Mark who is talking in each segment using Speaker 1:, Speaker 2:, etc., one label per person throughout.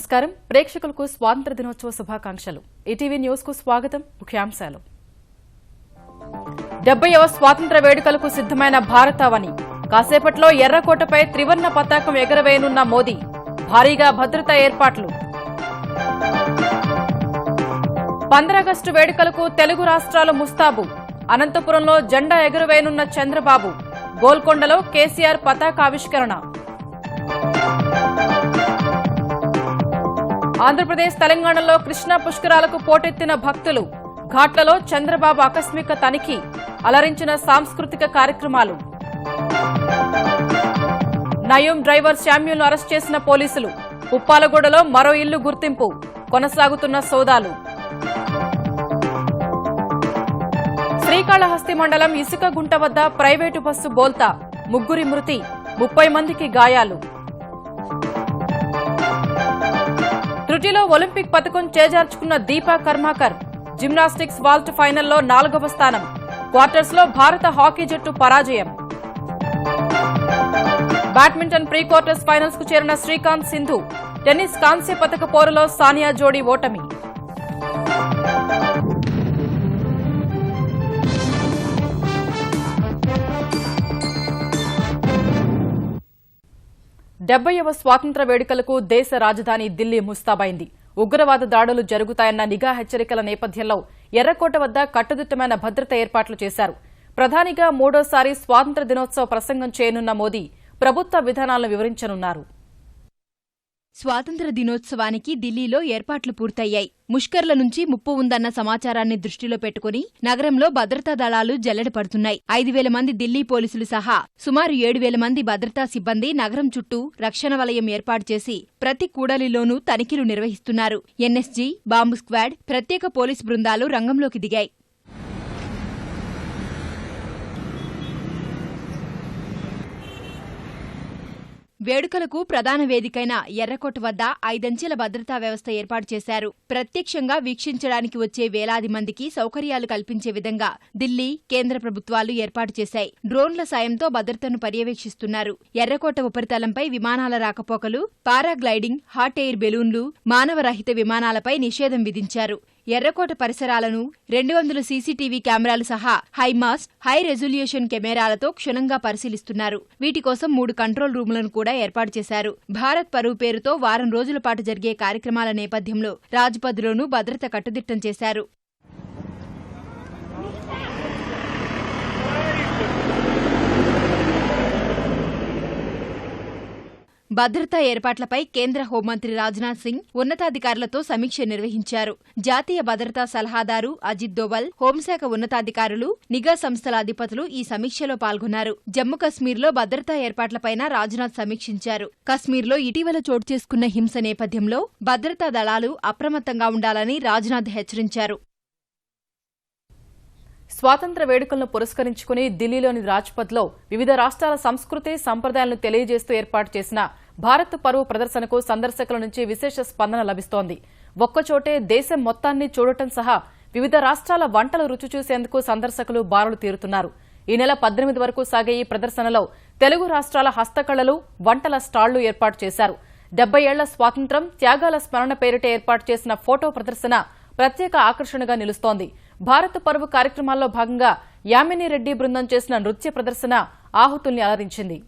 Speaker 1: నమస్కారం ప్రేక్షకులకు స్వాతంత్ర దినోత్సవ శుభాకాంక్షలు ఈటీవీ న్యూస్ కు స్వాగతం ముఖ్యాంశాలు 70వ స్వాతంత్ర వేడుకలకు సిద్ధమైన భారతావని కాసేపట్లో ఎర్రకోటపై త్రివర్ణ పతాకం ఎగరవేయనున్న మోదీ భారీగా భద్రతా ఏర్పాట్లు 15 ఆగస్టు వేడుకలకు తెలుగు రాష్ట్రాలు ముస్తాబు అనంతపురంలో జెండా ఎగురవేయనున్న చంద్రబాబు గోల్కొండలో కేసీఆర్ పతాకావిష్కరణ ఆంధ్రప్రదేశ్ తెలంగాణలో కృష్ణా పుష్కరాలకు పోటెత్తిన భక్తులు ఘాట్లలో చంద్రబాబు ఆకస్మిక తనిఖీ అలరించిన సాంస్కృతిక కార్యక్రమాలు నయూం డ్రైవర్ శామ్యూల్ను అరెస్ట్ చేసిన పోలీసులు ఉప్పాలగూడలో మరో ఇల్లు గుర్తింపు కొనసాగుతున్న సోదాలు శ్రీకాళహస్తి మండలం ఇసుకగుంట వద్ద ప్రైవేటు బస్సు బోల్తా ముగ్గురి మృతి 30 మందికి గాయాలు త్రుటిలో ఒలింపిక్ పతకం చేజార్చుకున్న దీపా కర్మాకర్ జిమ్నాస్టిక్స్ వాల్ట్ ఫైనల్లో 4వ స్థానం క్వార్టర్స్ లో భారత హాకీ జట్టు పరాజయం బ్యాడ్మింటన్ ప్రీ క్వార్టర్స్ ఫైనల్స్ కు చేరిన శ్రీకాంత్ సింధు టెన్నిస్ కాంస్య పతక పోరులో సానియా జోడీ ఓటమి 70వ స్వాతంత్ర వేడుకలకు దేశ రాజధాని ఢిల్లీ ముస్తాబైంది ఉగ్రవాద దాడులు జరుగుతాయన్న నిఘా హెచ్చరికల నేపథ్యంలో ఎర్రకోట వద్ద కట్టుదిట్టమైన భద్రత ఏర్పాట్లు చేశారు ప్రధానిగా మూడోసారి స్వాతంత్ర దినోత్సవ ప్రసంగం చేయనున్న మోదీ ప్రభుత్వ విధానాలను వివరించనున్నారు
Speaker 2: స్వాతంత్ర దినోత్సవానికి ఢిల్లీలో ఏర్పాట్లు పూర్తయ్యాయి ముష్కర్ల నుంచి ముప్పు ఉందన్న సమాచారాన్ని దృష్టిలో పెట్టుకుని నగరంలో భద్రతా దళాలు జల్లెడపడుతున్నాయి 5,000 మంది ఢిల్లీ పోలీసులు సహా సుమారు 7,000 మంది భద్రతా సిబ్బంది నగరం చుట్టూ రక్షణ వలయం ఏర్పాటు చేసి ప్రతి కూడలిలోనూ తనిఖీలు నిర్వహిస్తున్నారు ఎన్ఎస్జీ బాంబు స్క్వాడ్ ప్రత్యేక పోలీసు బృందాలు రంగంలోకి దిగాయి వేడుకలకు ప్రధాన వేదికైన ఎర్రకోట వద్ద 5 అంచెల భద్రతా వ్యవస్థ ఏర్పాటు చేశారు ప్రత్యక్షంగా వీక్షించడానికి వచ్చే వేలాది మందికి సౌకర్యాలు కల్పించే విధంగా ఢిల్లీ కేంద్ర ప్రభుత్వాలు ఏర్పాటు చేశాయి డ్రోన్ల సాయంతో భద్రతను పర్యవేక్షిస్తున్నారు ఎర్రకోట ఉపరితలంపై విమానాల రాకపోకలు పారాగ్లైడింగ్ హాట్ ఎయిర్ బెలూన్లు మానవరహిత విమానాలపై నిషేధం విధించారు ఎర్రకోట పరిసరాలను 200 సీసీటీవీ కెమెరాలు సహా హైమాస్ హై రెజల్యూషన్ కెమెరాలతో క్షుణ్ణంగా పరిశీలిస్తున్నారు వీటి కోసం 3 కంట్రోల్ రూములను కూడా ఏర్పాటు చేశారు భారత్ పరువు పేరుతో వారం రోజుల పాటు జరిగే కార్యక్రమాల నేపథ్యంలో రాజ్పథ్లోనూ భద్రత కట్టుదిట్టం చేశారు భద్రతా ఏర్పాట్లపై కేంద్ర హోంమంత్రి రాజ్నాథ్ సింగ్ ఉన్నతాధికారులతో సమీక్ష నిర్వహించారు జాతీయ భద్రతా సలహాదారు అజిత్ దోవల్ హోంశాఖ ఉన్నతాధికారులు నిఘా సంస్థల అధిపతులు ఈ సమీక్షలో పాల్గొన్నారు జమ్మూ కశ్మీర్లో భద్రతా ఏర్పాట్లపైన రాజ్నాథ్ సమీక్షించారు కశ్మీర్లో ఇటీవల చోటు చేసుకున్న హింస నేపథ్యంలో భద్రతా దళాలు అప్రమత్తంగా ఉండాలని రాజ్నాథ్ హెచ్చరించారు
Speaker 1: స్వాతంత్ర వేడుకలను పురస్కరించుకుని ఢిల్లీలోని రాజ్పథ్లో వివిధ రాష్ట్రాల సంస్కృతి సంప్రదాయాలను తెలియజేస్తూ ఏర్పాటు చేసిన భారత్ పరువు ప్రదర్శనకు సందర్శకుల నుంచి విశేష స్పందన లభిస్తోంది ఒక్కచోటే దేశం మొత్తాన్ని చూడటం సహా వివిధ రాష్ట్రాల వంటలు రుచి చూసేందుకు సందర్శకులు బారులు తీరుతున్నారు ఈ నెల 18 వరకు సాగే ఈ ప్రదర్శనలో తెలుగు రాష్ట్రాల హస్తకళలు వంటల స్టాళ్లు ఏర్పాటు చేశారు 70 ఏళ్ల స్వాతంత్ర్యం త్యాగాల స్మరణ పేరిట ఏర్పాటు చేసిన ఫోటో ప్రదర్శన ప్రత్యేక ఆకర్షణగా నిలుస్తోంది భారత పరువు కార్యక్రమాల్లో భాగంగా యామిని రెడ్డి బృందం చేసిన నృత్య ప్రదర్శన ఆహుతుల్ని అలరించింది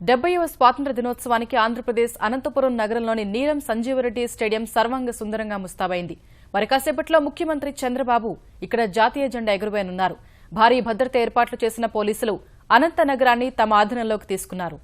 Speaker 1: డెబ్బైవ స్వాతంత్ర దినోత్సవానికి ఆంధ్రప్రదేశ్ అనంతపురం నగరంలోని నీలం సంజీవరెడ్డి స్టేడియం సర్వాంగ సుందరంగా ముస్తాబైంది మరి కాసేపట్లో ముఖ్యమంత్రి చంద్రబాబు ఇక్కడ జాతీయ జెండా ఎగురవేయనున్నారు భారీ భద్రత ఏర్పాట్లు చేసిన పోలీసులు అనంత నగరాన్ని తమ ఆధీనంలోకి తీసుకున్నారు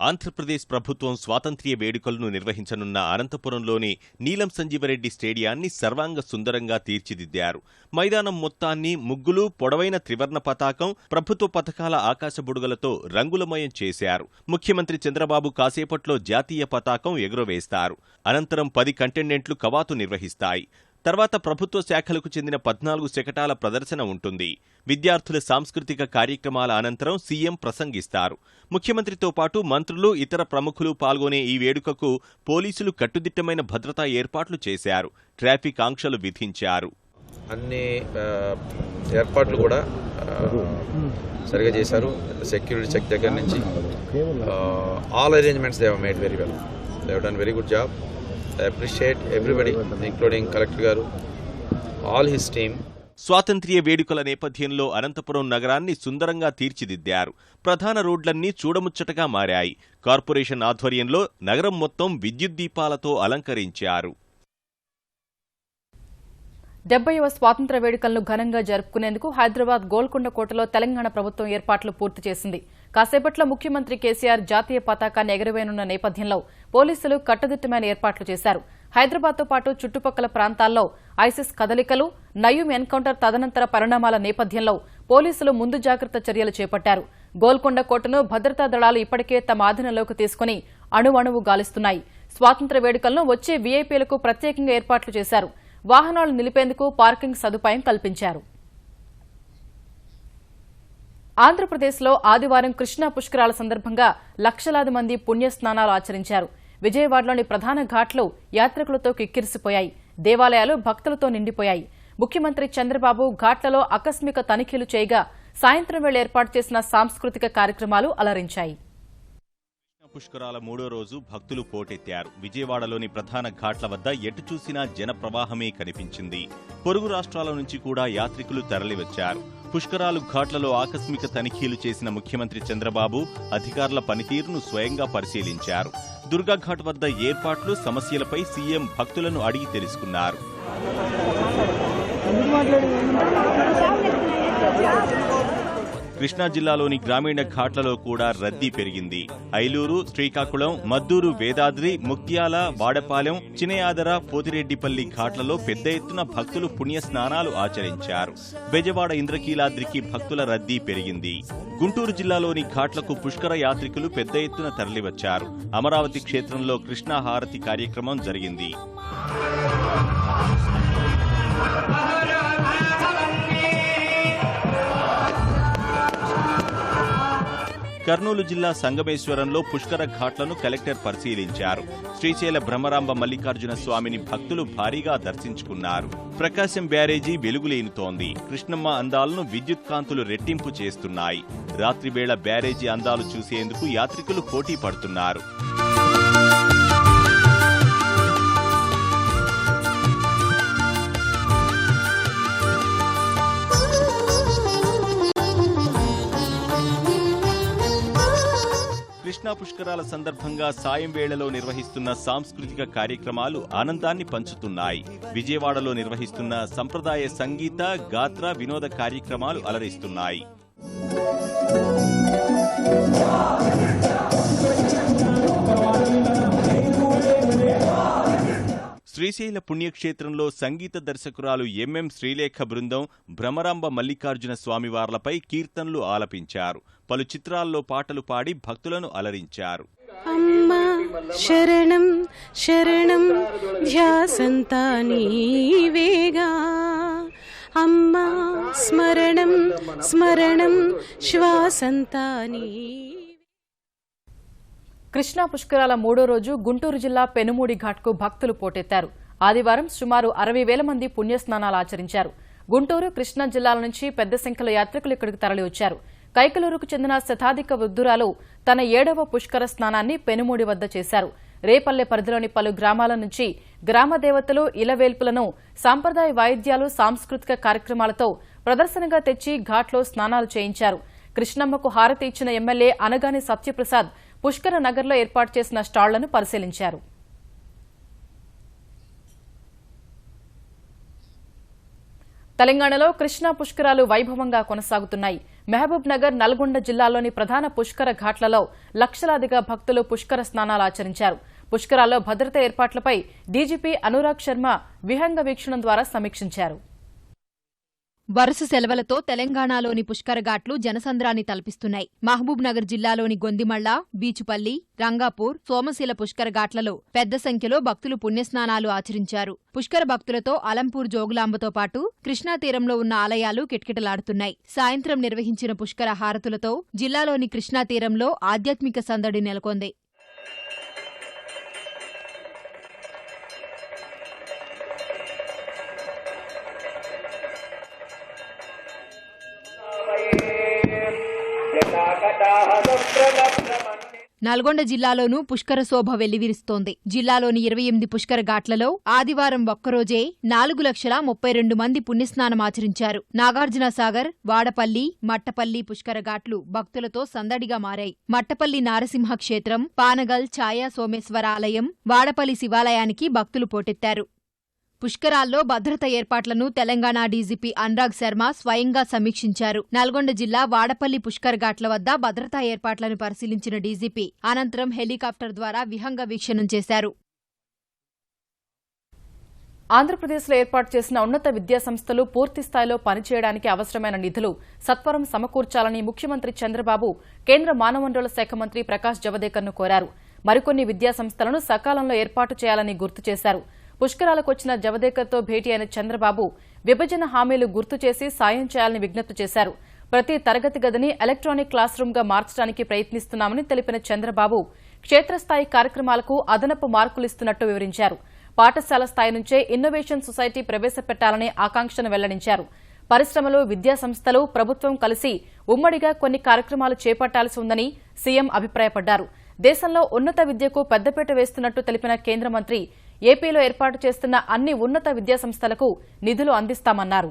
Speaker 3: ఆంధ్రప్రదేశ్ ప్రభుత్వం స్వాతంత్ర్య వేడుకలను నిర్వహించనున్న అనంతపురంలోని నీలం సంజీవరెడ్డి స్టేడియాన్ని సర్వాంగ సుందరంగా తీర్చిదిద్దారు మైదానం మొత్తాన్ని ముగ్గులు పొడవైన త్రివర్ణ పతాకం ప్రభుత్వ పథకాల ఆకాశబుడుగలతో రంగులమయం చేశారు ముఖ్యమంత్రి చంద్రబాబు కాసేపట్లో జాతీయ పతాకం ఎగురవేస్తారు అనంతరం 10 కంటెండెంట్లు కవాతు నిర్వహిస్తాయి తర్వాత ప్రభుత్వ శాఖలకు చెందిన 14 శకటాల ప్రదర్శన ఉంటుంది. విద్యార్థుల సాంస్కృతిక కార్యక్రమాల అనంతరం సీఎం ప్రసంగిస్తారు. ముఖ్యమంత్రితో పాటు మంత్రులు, ఇతర ప్రముఖులు పాల్గొనే ఈ వేడుకకు పోలీసులు కట్టుదిట్టమైన భద్రతా ఏర్పాట్లు చేశారు. ట్రాఫిక్ ఆంక్షలు విధించారు.
Speaker 4: అన్ని ఏర్పాట్లు కూడా సరిగా చేశారు. సెక్యూరిటీ చెక్ దగ్గర నుంచి all arrangements they have made very well. They have done very good job. I appreciate everybody, including collector గారు, ఆల్ హిస్ టీమ్.
Speaker 3: స్వాతంత్ర్య వేడుకల నేపథ్యంలో అనంతపురం నగరాన్ని సుందరంగా తీర్చిదిద్దారు. ప్రధాన రోడ్లన్నీ చూడముచ్చటగా మారాయి. కార్పొరేషన్ ఆధ్వర్యంలో నగరం మొత్తం విద్యుత్ దీపాలతో అలంకరించారు.
Speaker 1: 70వ స్వాతంత్ర్య వేడుకలను ఘనంగా జరుపుకునేందుకు హైదరాబాద్ గోల్కొండ కోటలో తెలంగాణ ప్రభుత్వం ఏర్పాట్లు పూర్తి చేసింది. కాసేపట్లో ముఖ్యమంత్రి కేసీఆర్ జాతీయ పతాకాన్ని ఎగురవేయనున్న నేపథ్యంలో పోలీసులు కట్టుదిట్టమైన ఏర్పాట్లు చేశారు. హైదరాబాద్తో పాటు చుట్టుపక్కల ప్రాంతాల్లో ఐసిస్ కదలికలు, నయూం ఎన్కౌంటర్ తదనంతర పరిణామాల నేపథ్యంలో పోలీసులు ముందు జాగ్రత్త చర్యలు చేపట్టారు. గోల్కొండ కోటను భద్రతా దళాలు ఇప్పటికే తమ ఆధీనంలోకి తీసుకుని అణువణువు గాలిస్తున్నాయి. స్వాతంత్ర్య వేడుకలను వచ్చే వీఐపీలకు ప్రత్యేకంగా ఏర్పాట్లు చేశారు. వాహనాలు నిలిపేందుకు పార్కింగ్ సదుపాయం కల్పించారు. ఆంధ్రప్రదేశ్లో ఆదివారం కృష్ణా పుష్కరాల సందర్భంగా లక్షలాది మంది పుణ్యస్నానాలు ఆచరించారు. విజయవాడలోని ప్రధాన ఘాట్లు యాత్రికులతో కిక్కిరిసిపోయాయి. దేవాలయాలు భక్తులతో నిండిపోయాయి. ముఖ్యమంత్రి చంద్రబాబు ఘాట్లలో ఆకస్మిక తనిఖీలు చేయగా సాయంత్రం వేళ ఏర్పాటు చేసిన సాంస్కృతిక కార్యక్రమాలు అలరించాయి.
Speaker 3: పుష్కరాల 3వ రోజు భక్తులు పోటెత్తారు. విజయవాడలోని ప్రధాన ఘాట్ల వద్ద ఎటు చూసినా జన ప్రవాహమే కనిపించింది. పొరుగు రాష్ట్రాల నుంచి కూడా యాత్రికులు తరలివచ్చారు. పుష్కరాలు ఘాట్లలో ఆకస్మిక తనిఖీలు చేసిన ముఖ్యమంత్రి చంద్రబాబు అధికారుల పనితీరును స్వయంగా పరిశీలించారు. దుర్గాఘాట్ వద్ద ఏర్పాట్లు, సమస్యలపై సీఎం భక్తులను అడిగి తెలుసుకున్నారు. కృష్ణా జిల్లాలోని గ్రామీణ ఘాట్లలో కూడా రద్దీ పెరిగింది. ఐలూరు, శ్రీకాకుళం, మద్దూరు, వేదాద్రి, ముక్త్యాల, వాడపాలెం, చినయాదర, పోతిరెడ్డిపల్లి ఘాట్లలో పెద్ద ఎత్తున భక్తులు పుణ్యస్నానాలు ఆచరించారు. బెజవాడ, ఇంద్రకీలాద్రికి భక్తుల రద్దీ పెరిగింది. గుంటూరు జిల్లాలోని ఘాట్లకు పుష్కర యాత్రికులు పెద్ద ఎత్తున తరలివచ్చారు. అమరావతి క్షేత్రంలో కృష్ణా హారతి కార్యక్రమం జరిగింది. కర్నూలు జిల్లా సంగమేశ్వరంలో పుష్కర ఘాట్లను కలెక్టర్ పరిశీలించారు. శ్రీశైల బ్రహ్మరాంబ మల్లికార్జున స్వామిని భక్తులు భారీగా దర్శించుకున్నారు. ప్రకాశం బ్యారేజీ వెలుగులేనుతోంది. కృష్ణమ్మ అందాలను విద్యుత్ కాంతులు రెట్టింపు చేస్తున్నాయి. రాత్రివేళ బ్యారేజీ అందాలు చూసేందుకు యాత్రికులు పోటీ పడుతున్నారు. కృష్ణా పుష్కరాల సందర్భంగా సాయం వేళలో నిర్వహిస్తున్న సాంస్కృతిక కార్యక్రమాలు ఆనందాన్ని పంచుతున్నాయి. విజయవాడలో నిర్వహిస్తున్న సంప్రదాయ సంగీత, గాత్ర, వినోద కార్యక్రమాలు అలరిస్తున్నాయి. శ్రీశైల పుణ్యక్షేత్రంలో సంగీత దర్శకురాలు ఎంఎం శ్రీలేఖ బృందం భ్రమరాంబ మల్లికార్జున స్వామివార్లపై కీర్తనలు ఆలపించారు. పలు చిత్రాల్లో పాటలు పాడి భక్తులను అలరించారు.
Speaker 5: అమ్మా శరణం శరణం ధ్యాసంతా నీవేగా, అమ్మా స్మరణం స్మరణం శ్వాసంతా నీ.
Speaker 1: కృష్ణా పుష్కరాల 3వ రోజు గుంటూరు జిల్లా పెనుమూడి ఘాట్కు భక్తులు పోటెత్తారు. ఆదివారం సుమారు 60,000 మంది పుణ్యస్నానాలు ఆచరించారు. గుంటూరు, కృష్ణా జిల్లాల నుంచి పెద్ద సంఖ్యలో యాత్రికులు ఇక్కడికి తరలివచ్చారు. కైకలూరుకు చెందిన శతాధిక వృద్ధురాలు తన 7వ పుష్కర స్నానాన్ని పెనుమూడి వద్ద చేశారు. రేపల్లె పరిధిలోని పలు గ్రామాల నుంచి గ్రామ దేవతలు, ఇలవేల్పులను సాంప్రదాయ వాయిద్యాలు, సాంస్కృతిక కార్యక్రమాలతో ప్రదర్శనగా తెచ్చి ఘాట్లో స్నానాలు చేయించారు. కృష్ణమ్మకు హారతి ఇచ్చిన ఎమ్మెల్యే అనగాని సత్యప్రసాద్ పుష్కర నగర్లో ఏర్పాటు చేసిన స్టాళ్లను పరిశీలించారు. తెలంగాణలో కృష్ణా పుష్కరాలు వైభవంగా కొనసాగుతున్నాయి. మహబూబ్ నగర్, నల్గొండ జిల్లాల్లోని ప్రధాన పుష్కర ఘాట్లలో లక్షలాదిగా భక్తులు పుష్కర స్నానాలు ఆచరించారు. పుష్కరాల్లో భద్రతా ఏర్పాట్లపై డీజీపీ అనురాగ్ శర్మ విహంగ వీక్షణం ద్వారా సమీక్షించారు.
Speaker 2: వరుస సెలవులతో తెలంగాణలోని పుష్కర ఘాట్లు జనసంద్రాన్ని తలపిస్తున్నాయి. మహబూబ్ నగర్ జిల్లాలోని గొందిమళ్ల, బీచుపల్లి, రంగాపూర్, సోమశీల పుష్కర ఘాట్లలో పెద్ద సంఖ్యలో భక్తులు పుణ్యస్నానాలు ఆచరించారు. పుష్కర భక్తులతో అలంపూర్ జోగులాంబతో పాటు కృష్ణా తీరంలో ఉన్న ఆలయాలు కిటకిటలాడుతున్నాయి. సాయంత్రం నిర్వహించిన పుష్కర హారతులతో జిల్లాలోని కృష్ణా తీరంలో ఆధ్యాత్మిక సందడి నెలకొంది. నల్గొండ జిల్లాలోనూ పుష్కర శోభ వెల్లివిరుస్తోంది. జిల్లాలోని 28 పుష్కర ఘాట్లలో ఆదివారం ఒక్కరోజే 4,32,000 మంది పుణ్యస్నానమాచరించారు. నాగార్జునసాగర్, వాడపల్లి, మట్టపల్లి పుష్కర ఘాట్లు భక్తులతో సందడిగా మారాయి. మట్టపల్లి నారసింహ క్షేత్రం, పానగల్ ఛాయా సోమేశ్వర ఆలయం, వాడపల్లి శివాలయానికి భక్తులు పోటెత్తారు. పుష్కరాల్లో భద్రత ఏర్పాట్లను తెలంగాణ డీజీపీ అనురాగ్ శర్మ స్వయంగా సమీక్షించారు. నల్గొండ జిల్లా వాడపల్లి పుష్కర్ ఘాట్ల వద్ద భద్రతా ఏర్పాట్లను పరిశీలించిన డీజీపీ అనంతరం హెలికాప్టర్ ద్వారా విహంగ వీక్షణం చేశారు.
Speaker 1: ఆంధ్రప్రదేశ్లో ఏర్పాటు చేసిన ఉన్నత విద్యాసంస్థలు పూర్తిస్థాయిలో పనిచేయడానికి అవసరమైన నిధులు సత్వరం సమకూర్చాలని ముఖ్యమంత్రి చంద్రబాబు కేంద్ర మానవ వనరుల శాఖ మంత్రి ప్రకాష్ జవదేకర్ను కోరారు. మరికొన్ని విద్యాసంస్థలను సకాలంలో ఏర్పాటు చేయాలని గుర్తు చేశారు. పుష్కరాలకు వచ్చిన జవదేకర్తో భేటీ అయిన చంద్రబాబు విభజన హామీలు గుర్తు చేసి సాయం చేయాలని విజ్ఞప్తి చేశారు. ప్రతి తరగతి గదిని ఎలక్ట్రానిక్ క్లాస్ రూమ్గా మార్చడానికి ప్రయత్నిస్తున్నామని తెలిపిన చంద్రబాబు క్షేత్రస్థాయి కార్యక్రమాలకు అదనపు మార్కులిస్తున్నట్టు వివరించారు. పాఠశాల స్థాయి నుంచే ఇన్నోవేషన్ సొసైటీ ప్రవేశపెట్టాలనే ఆకాంక్షను వెల్లడించారు. పరిశ్రమలు, విద్యాసంస్థలు, ప్రభుత్వం కలిసి ఉమ్మడిగా కొన్ని కార్యక్రమాలు చేపట్టాల్సి ఉందని సీఎం అభిప్రాయపడ్డారు. దేశంలో ఉన్నత విద్యకు పెద్దపీట వేస్తున్నట్టు తెలిపిన కేంద్ర మంత్రి ఏపీలో ఏర్పాటు చేస్తున్న అన్ని ఉన్నత విద్యాసంస్థలకు నిధులు అందిస్తామన్నారు.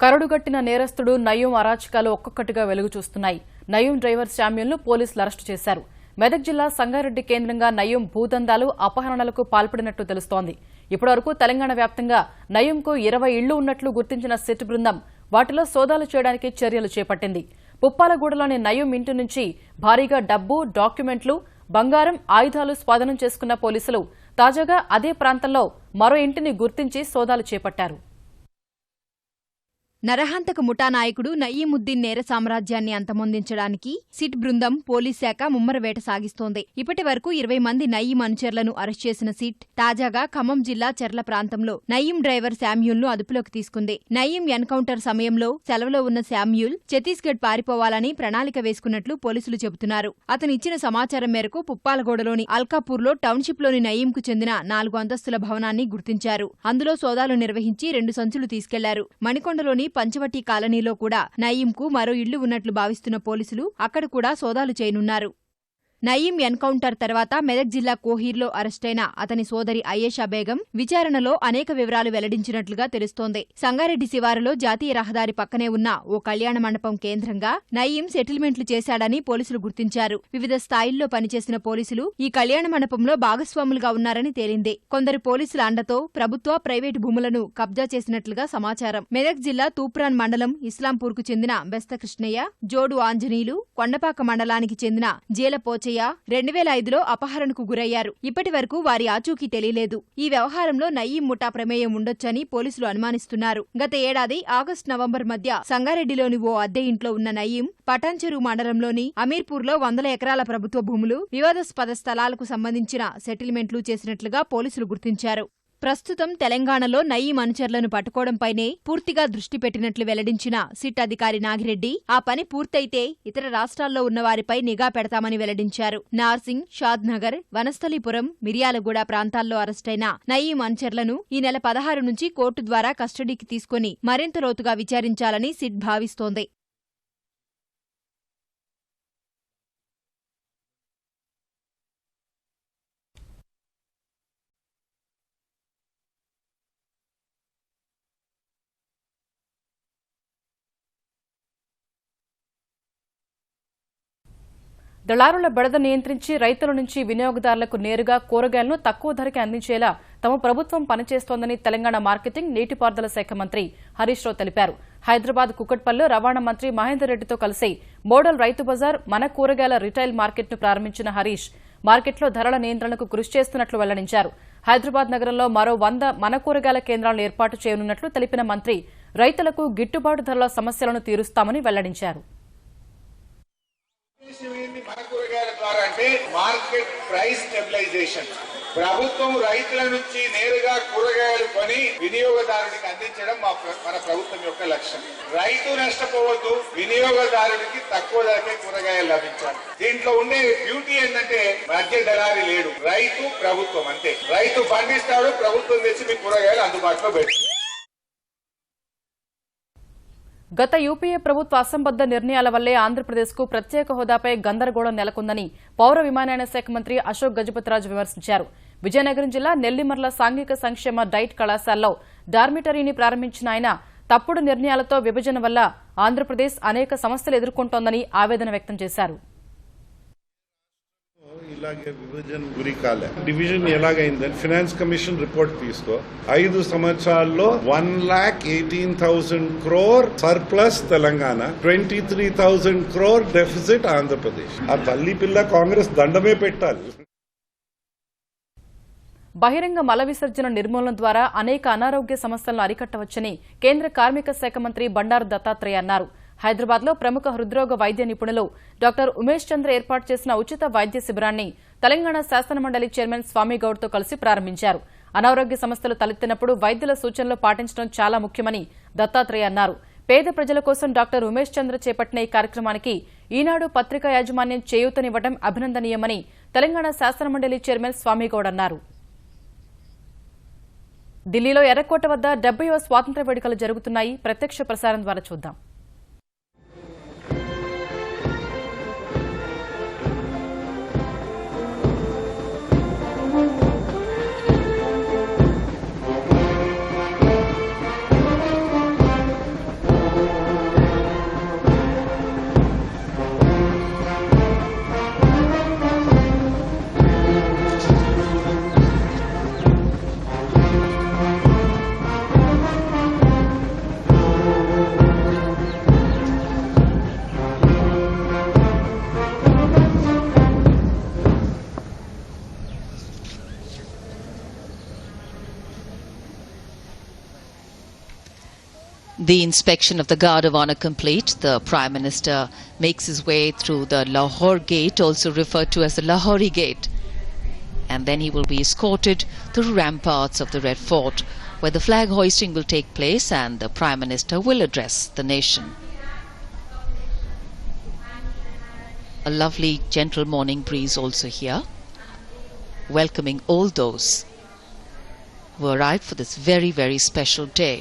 Speaker 1: కరడుగట్టిన నేరస్తుడు నయూం అరాచకాలు ఒక్కొక్కటిగా వెలుగు చూస్తున్నాయి. నయూం డ్రైవర్ శామ్యూల్ను పోలీసులు అరెస్టు చేశారు. మెదక్ జిల్లా సంగారెడ్డి కేంద్రంగా నయూం భూదందాలు, అపహరణలకు పాల్పడినట్టు తెలుస్తోంది. ఇప్పటివరకు తెలంగాణ వ్యాప్తంగా నయూంకు 20 ఇళ్లు ఉన్నట్లు గుర్తించిన సిట్ బృందం వాటిలో సోదాలు చేయడానికి చర్యలు చేపట్టింది. పుప్పాలగూడలోని నయూం ఇంటి నుంచి భారీగా డబ్బు, డాక్యుమెంట్లు, బంగారం, ఆయుధాలు స్వాధీనం చేసుకున్న పోలీసులు తాజాగా అదే ప్రాంతంలో మరో ఇంటిని గుర్తించి సోదాలు చేపట్టారు.
Speaker 2: నరహంతక ముఠా నాయకుడు నయీముద్దీన్ నేర సామ్రాజ్యాన్ని అంతమొందించడానికి సిట్ బృందం పోలీస్ శాఖ ముమ్మర వేట సాగిస్తోంది. ఇప్పటి వరకు 20 మంది నయీం అనుచరులను అరెస్ట్ చేసిన సిట్ తాజాగా ఖమ్మం జిల్లా చెర్ల ప్రాంతంలో నయీం డ్రైవర్ శామ్యూల్ను అదుపులోకి తీసుకుంది. నయీం ఎన్కౌంటర్ సమయంలో సెలవులో ఉన్న శామ్యూల్ ఛత్తీస్గఢ్ పారిపోవాలని ప్రణాళిక వేసుకున్నట్లు పోలీసులు చెబుతున్నారు. అతను ఇచ్చిన సమాచారం మేరకు పుప్పాలగూడలోని అల్కాపూర్లో టౌన్షిప్లోని నయీంకు చెందిన 4 అంతస్తుల భవనాన్ని గుర్తించారు. అందులో సోదాలు నిర్వహించి 2 సంచులు తీసుకెళ్లారు. మణికొండలోని పంచవటి కాలనీలో కూడా నయీంకు మరో ఇళ్లు ఉన్నట్లు భావిస్తున్న పోలీసులు అక్కడ కూడా సోదాలు చేయనున్నారు. నయీం ఎన్కౌంటర్ తర్వాత మెదక్ జిల్లా కోహీర్లో అరెస్టైన అతని సోదరి అయేషా బేగం విచారణలో అనేక వివరాలు వెల్లడించినట్లుగా తెలుస్తోంది. సంగారెడ్డి శివారులో జాతీయ రహదారి పక్కనే ఉన్న ఓ కళ్యాణ మండపం కేంద్రంగా నయీం సెటిల్మెంట్లు చేశాడని పోలీసులు గుర్తించారు. వివిధ స్థాయిల్లో పనిచేసిన పోలీసులు ఈ కళ్యాణ మండపంలో భాగస్వాములుగా ఉన్నారని తేలింది. కొందరు పోలీసుల అండతో ప్రభుత్వ, ప్రైవేటు భూములను కబ్జా చేసినట్లుగా సమాచారం. మెదక్ జిల్లా తూప్రాన్ మండలం ఇస్లాంపూర్కు చెందిన బెస్త కృష్ణయ్య, జోడు ఆంజనేయులు, కొండపాక మండలానికి చెందిన జేలపోచ 2005లో అపహరణకు గురయ్యారు. ఇప్పటి వరకు వారి ఆచూకీ తెలియలేదు. ఈ వ్యవహారంలో నయీం ముఠా ప్రమేయం ఉండొచ్చని పోలీసులు అనుమానిస్తున్నారు. గత ఏడాది ఆగస్టు, నవంబర్ మధ్య సంగారెడ్డిలోని ఓ అద్దె ఇంట్లో ఉన్న నయీం పటాన్చెరు మండలంలోని అమీర్పూర్లో 100 ఎకరాల ప్రభుత్వ భూములు, వివాదాస్పద స్థలాలకు సంబంధించిన సెటిల్మెంట్లు చేసినట్లుగా పోలీసులు గుర్తించారు. ప్రస్తుతం తెలంగాణలో నయీం అనుచరులను పట్టుకోవడంపైనే పూర్తిగా దృష్టి పెట్టినట్లు వెల్లడించిన సిట్ అధికారి నాగిరెడ్డి ఆ పని పూర్తయితే ఇతర రాష్ట్రాల్లో ఉన్నవారిపై నిఘా పెడతామని వెల్లడించారు. నార్సింగ్, షాద్నగర్, వనస్థలీపురం, మిర్యాలగూడ ప్రాంతాల్లో అరెస్టైన నయీం అనుచరులను ఈ నెల 16 నుంచి కోర్టు ద్వారా కస్టడీకి తీసుకుని మరింత లోతుగా విచారించాలని సిట్ భావిస్తోంది.
Speaker 1: దళారుల బెడద నియంత్రించి రైతుల నుంచి వినియోగదారులకు నేరుగా కూరగాయలను తక్కువ ధరకి అందించేలా తమ ప్రభుత్వం పనిచేస్తోందని తెలంగాణ మార్కెటింగ్, నీటిపారుదల శాఖ మంత్రి హరీష్ రావు తెలిపారు. హైదరాబాద్ కుకట్పల్లిలో రవాణా మంత్రి మహేందర్ రెడ్డితో కలిసి మోడల్ రైతు బజార్, మన కూరగాయల రిటైల్ మార్కెట్ను ప్రారంభించిన హరీష్ మార్కెట్లో ధరల నియంత్రణకు కృషి చేస్తున్నట్లు వెల్లడించారు. హైదరాబాద్ నగరంలో మరో 100 మన కూరగాయల కేంద్రాలను ఏర్పాటు చేయనున్నట్లు తెలిపిన మంత్రి రైతులకు గిట్టుబాటు ధరల సమస్యలను తీరుస్తామని వెల్లడించారు.
Speaker 6: ప్రభుత్వం రైతుల నుంచి నేరుగా కూరగాయలు కొని వినియోగదారుడికి అందించడం మన ప్రభుత్వం యొక్క లక్ష్యం. రైతు నష్టపోవద్దు, వినియోగదారుడికి తక్కువ ధరకే కూరగాయలు లభించాలి. దీంట్లో ఉండే బ్యూటీ ఏంటంటే మధ్య దళారి లేడు, రైతు ప్రభుత్వం అంతే. రైతు పండిస్తాడు, ప్రభుత్వం తెచ్చి మీ కూరగాయలు అందుబాటులో పెడుతుంది.
Speaker 1: గత యూపీఏ ప్రభుత్వ అసంబద్ద నిర్ణయాల వల్లే ఆంధ్రప్రదేశ్కు ప్రత్యేక హోదాపై గందరగోళం నెలకొందని పౌర విమానయాన శాఖ మంత్రి అశోక్ గజపతిరాజు విమర్శించారు. విజయనగరం జిల్లా నెల్లిమర్ల సాంఘిక సంక్షేమ డైట్ కళాశాలలో డార్మిటరీని ప్రారంభించిన ఆయన తప్పుడు నిర్ణయాలతో విభజన వల్ల ఆంధ్రప్రదేశ్ అనేక సమస్యలు ఎదుర్కొంటోందని ఆవేదన వ్యక్తం చేశారు.
Speaker 7: ఇలాగే విభజన గురి కాలే. డివిజన్ ఎలాగైందని ఫైనాన్స్ కమిషన్ రిపోర్ట్ తీసుకో. 5 సంవత్సరాల్లో 1,18,000 crore surplus Telangana, 23,000 crore deficit Andhra Pradesh. ఆ తల్లి పిల్ల కాంగ్రెస్ దండమే పెట్టాలి.
Speaker 1: బహిరంగ మల విసర్జన నిర్మూలన ద్వారా అనేక అనారోగ్య సమస్యలను అరికట్టవచ్చని కేంద్ర కార్మిక శాఖ మంత్రి బండారు దత్తాత్రేయ అన్నారు. హైదరాబాద్లో ప్రముఖ హృద్రోగ వైద్య నిపుణులు డాక్టర్ ఉమేష్ చంద్ర ఏర్పాటు చేసిన ఉచిత వైద్య శిబిరాన్ని తెలంగాణ శాసనమండలి చైర్మన్ స్వామిగౌడ్తో కలిసి ప్రారంభించారు. అనారోగ్య సమస్యలు తలెత్తినప్పుడు వైద్యుల సూచనలు పాటించడం చాలా ముఖ్యమని దత్తాత్రేయ అన్నారు. పేద ప్రజల కోసం డాక్టర్ ఉమేష్ చంద్ర చేపట్టిన ఈ కార్యక్రమానికి ఈనాడు పత్రికా యాజమాన్యం చేయూతనివ్వడం అభినందనీయమని తెలంగాణ శాసనమండలి చైర్మన్ స్వామిగౌడ్ అన్నారు. ఢిల్లీలో ఎర్రకోట వద్ద 70వ స్వాతంత్ర్య వేడుకలు జరుగుతున్నాయి. ప్రత్యక్ష ప్రసారం ద్వారా చూద్దాం.
Speaker 8: The inspection of the Guard of Honour complete, the Prime Minister makes his way through the Lahore Gate, also referred to as the Lahori Gate. And then he will be escorted through ramparts of the Red Fort, where the flag hoisting will take place and the Prime Minister will address the nation. A lovely gentle morning breeze also here, welcoming all those who arrived for this very, very special day.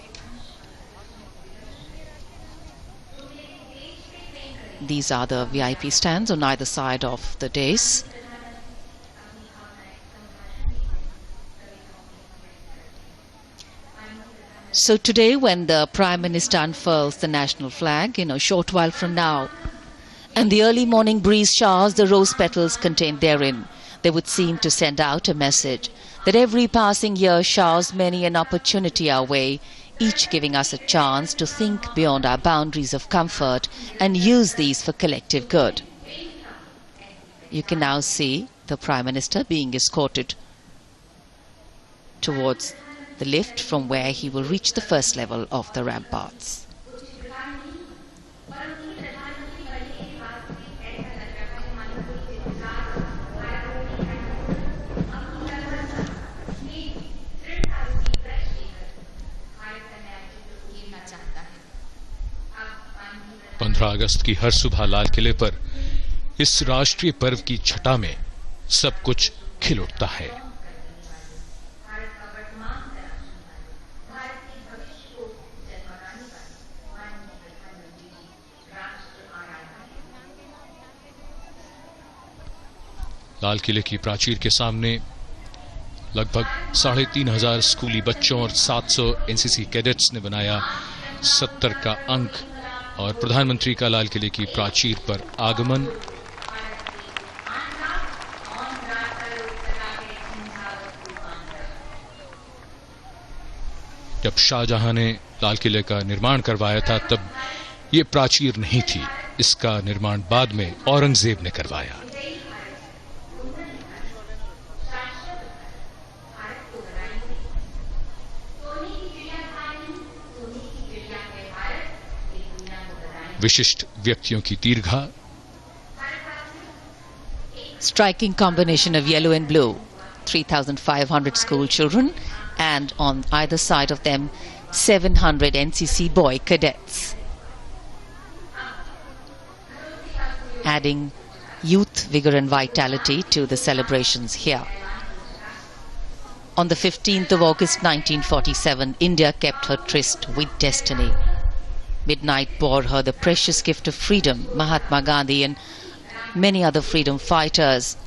Speaker 8: These are the VIP stands on either side of the dais. So today, when the Prime Minister unfurls the national flag in a short while from now, and the early morning breeze showers the rose petals contained therein, they would seem to send out a message that every passing year showers many an opportunity our way, each giving us a chance to think beyond our boundaries of comfort and use these for collective good. You can now see the Prime Minister being escorted towards the lift from where he will reach the first level of the ramparts.
Speaker 9: अगस्त की हर सुबह लाल किले पर इस राष्ट्रीय पर्व की छटा में सब कुछ खिल उठता है. लाल किले की प्राचीर के सामने लगभग 3,500 स्कूली बच्चों और 700 एनसीसी कैडेट्स ने बनाया 70 का अंक और प्रधानमंत्री का लाल किले की प्राचीर पर आगमन. जब शाहजहां ने लाल किले का निर्माण करवाया था तब ये प्राचीर नहीं थी. इसका निर्माण बाद में औरंगजेब ने करवाया. विशिष्ट व्यक्तियों की दीर्घा.
Speaker 8: Striking combination of yellow and blue. 3,500 school children, and on either side of them 700 NCC boy cadets, adding youth vigor and vitality to the celebrations here. On the 15th of August 1947, India kept her tryst with destiny. Midnight bore her the precious gift of freedom. Mahatma Gandhi and many other freedom fighters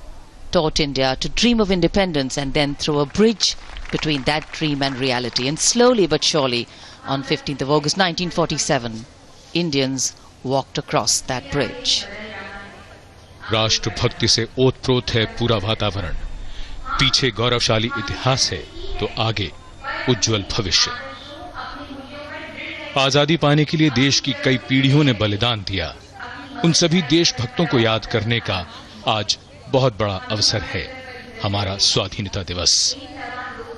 Speaker 8: taught India to dream of independence and then throw a bridge between that dream and reality. And slowly but surely, on 15th of August 1947, Indians walked across that bridge.
Speaker 9: राष्ट्रभक्ति से ओतप्रोत है पूरा वातावरण. पीछे गौरवशाली इतिहास है तो आगे उज्जवल भविष्य. आजादी पाने के लिए देश की कई पीढ़ियों ने बलिदान दिया. उन सभी देशभक्तों को याद करने का आज बहुत बड़ा अवसर है हमारा स्वाधीनता दिवस.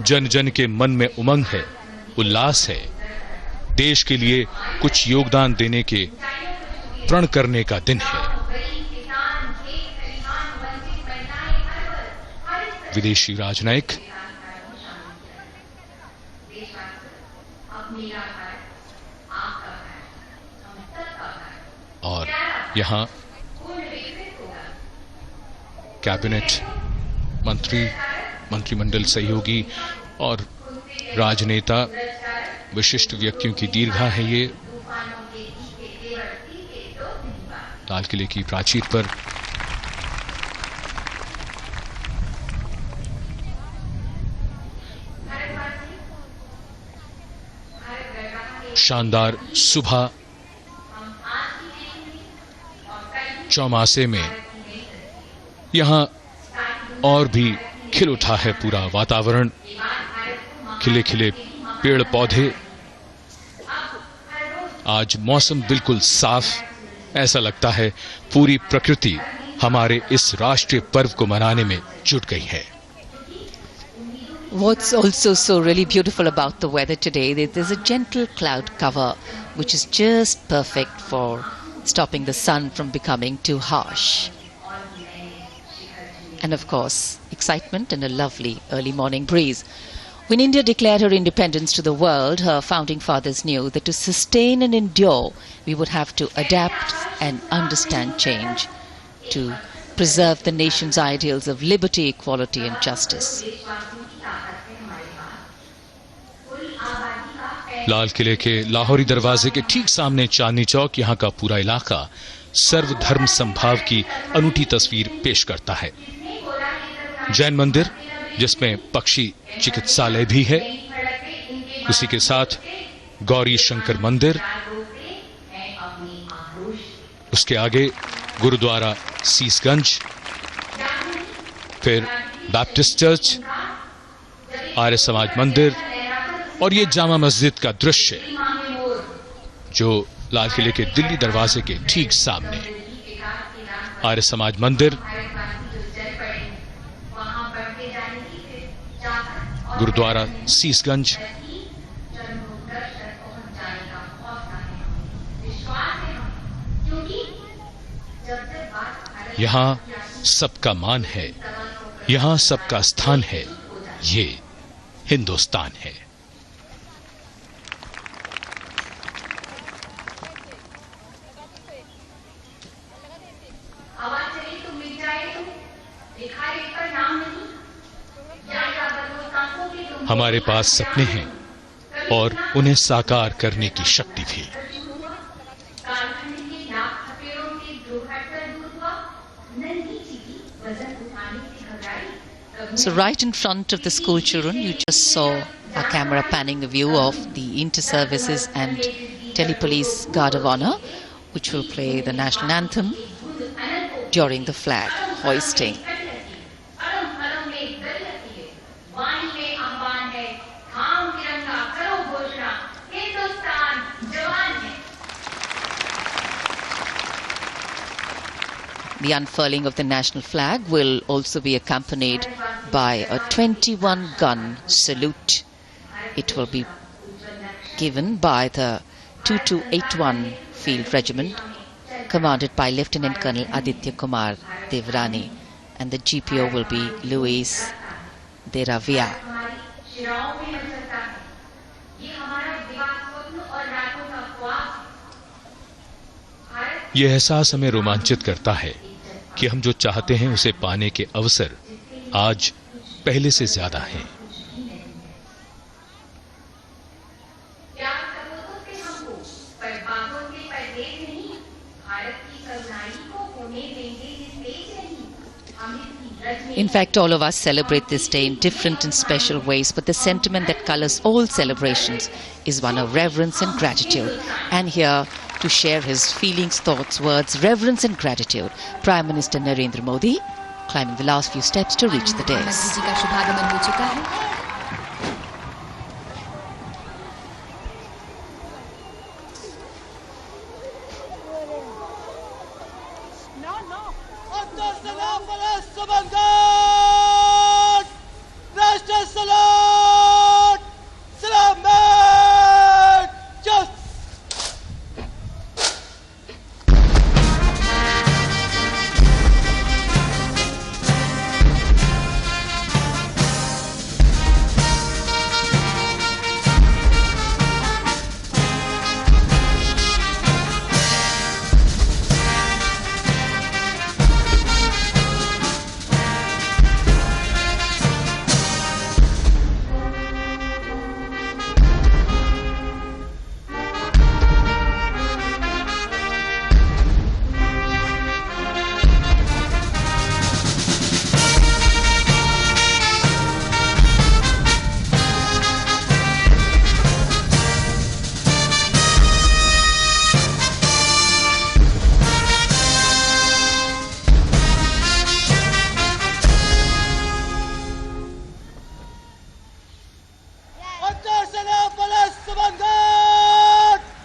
Speaker 9: जन जन के मन में उमंग है, उल्लास है. देश के लिए कुछ योगदान देने के प्रण करने का दिन है. विदेशी राजनयिक और यहां कैबिनेट मंत्री, मंत्रिमंडल सहयोगी और राजनेता, विशिष्ट व्यक्तियों की दीर्घा है ये. लाल किले की प्राचीर पर शानदार सुबह चौमासे में यहां और भी खिल उठा है पूरा वातावरण. खिले खिले पेड़ पौधे. आज मौसम बिल्कुल साफ. ऐसा लगता है पूरी प्रकृति हमारे इस राष्ट्रीय पर्व को मनाने में जुट गई है.
Speaker 8: What's also so really beautiful about the weather today, there's a gentle cloud cover which is just perfect for stopping the sun from becoming too harsh. And of course, excitement and a lovely early morning breeze. When India declared her independence to the world, her founding fathers knew that to sustain and endure, we would have to adapt and understand change, to preserve the nation's ideals of liberty, equality and justice.
Speaker 9: लाल किले के लाहौरी दरवाजे के ठीक सामने चांदनी चौक, यहां का पूरा इलाका सर्वधर्म संभाव की अनूठी तस्वीर पेश करता है. जैन मंदिर जिसमें पक्षी चिकित्सालय भी है, उसी के साथ गौरी शंकर मंदिर, उसके आगे गुरुद्वारा सीसगंज, फिर बैप्टिस्ट चर्च, आर्य समाज मंदिर और ये जामा मस्जिद का दृश्य जो लाल किले के दिल्ली दरवाजे के ठीक सामने. आर्य समाज मंदिर, गुरुद्वारा सीसगंज, यहां सबका मान है, यहां सबका स्थान है. ये हिंदुस्तान है. हमारे पास सपने हैं और उन्हें साकार करने की शक्ति भी.
Speaker 8: So right in front of the school children, you just saw our camera panning a view of the inter-services and telepolice guard of honor, which will play the national anthem during the flag hoisting. The unfurling of the national flag will also be accompanied by a 21-gun salute. It will be given by the 2281 Field Regiment, commanded by Lieutenant Colonel Aditya Kumar Devrani, and the GPO will be Luis de Ravia.
Speaker 9: ये एहसास हमें रोमांचित करता है कि हम जो चाहते हैं उसे पाने के अवसर आज पहले से ज्यादा हैं।
Speaker 8: In fact, all of us celebrate this day in different and special ways, but the sentiment that colors all celebrations is one of reverence and gratitude. And here to share his feelings, thoughts, words, reverence and gratitude, Prime Minister Narendra Modi climbing the last few steps to reach the dais.
Speaker 2: प्रधानमंत्री जी का शुभागमन हो चुका है।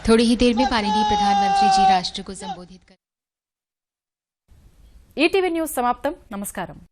Speaker 2: थोड़ी ही देर में माननीय प्रधानमंत्री जी राष्ट्र को संबोधित कर
Speaker 1: ఈటీవీ న్యూస్ సమాప్తం. నమస్కారం.